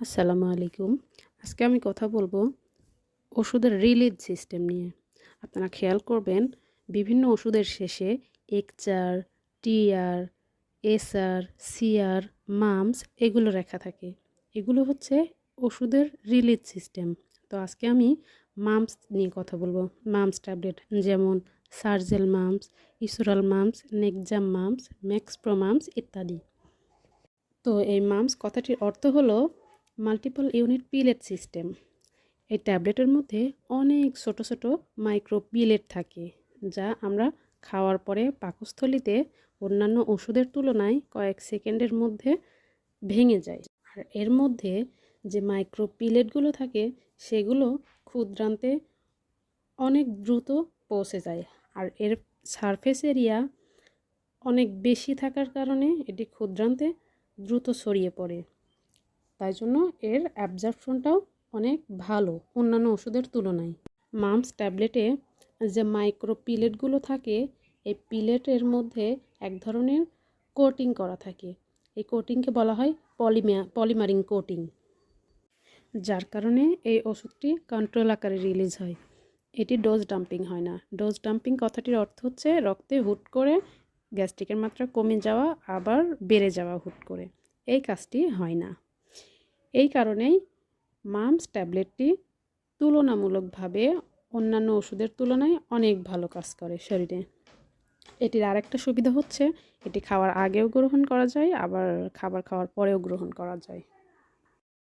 আসসালামু আলাইকুম। আজকে আমি কথা বলবো ওষুধের রিলিজ সিস্টেম নিয়ে। আপনারা খেয়াল করবেন বিভিন্ন ওষুধের শেষে এক্সআর, টিআর, এসআর, সিআর, মামস এগুলো লেখা থাকে। এগুলো হচ্ছে ওষুধের রিলিজ সিস্টেম। তো আজকে আমি মামস নিয়ে কথা বলবো। মামস ট্যাবলেট যেমন Sergel MUPS, Esoral MUPS, Nexum MUPS, Maxpro MUPS ইত্যাদি। তো এই মামস কথাটির অর্থ হলো মাল্টিপল ইউনিট পিলেট সিস্টেম। এই ট্যাবলেটের মধ্যে অনেক ছোট ছোট মাইক্রো পিলেট থাকে, যা আমরা খাওয়ার পরে পাকস্থলীতে অন্যান্য ওষুধের তুলনায় কয়েক সেকেন্ডের মধ্যে ভেঙে যায়। আর এর মধ্যে যে মাইক্রো পিলেটগুলো থাকে সেগুলো ক্ষুদ্রান্তে অনেক দ্রুত পৌঁছে যায়। আর এর সারফেস এরিয়া অনেক বেশি থাকার কারণে এটি ক্ষুদ্রান্তে দ্রুত ছড়িয়ে পড়ে। তাই জন্য এর অ্যাবজর্পশনটাও অনেক ভালো অন্যান্য ওষুধের তুলনায়। মামস ট্যাবলেটে যে মাইক্রো পিলেটগুলো থাকে, এই পিলেটের মধ্যে এক ধরনের কোটিং করা থাকে। এই কোটিংকে বলা হয় পলিমারিং কোটিং, যার কারণে এই ওষুধটি কন্ট্রোল আকারে রিলিজ হয়। এটি ডোজ ডাম্পিং হয় না। ডোজ ডাম্পিং কথাটির অর্থ হচ্ছে রক্তে হুট করে গ্যাস্ট্রিকের মাত্রা কমে যাওয়া আবার বেড়ে যাওয়া হুট করে। এই কাজটি হয় না। এই কারণেই মামস ট্যাবলেটটি তুলনামূলকভাবে অন্যান্য ওষুধের তুলনায় অনেক ভালো কাজ করে শরীরে। এটির আরেকটা সুবিধা হচ্ছে এটি খাওয়ার আগেও গ্রহণ করা যায়, আবার খাবার খাওয়ার পরেও গ্রহণ করা যায়।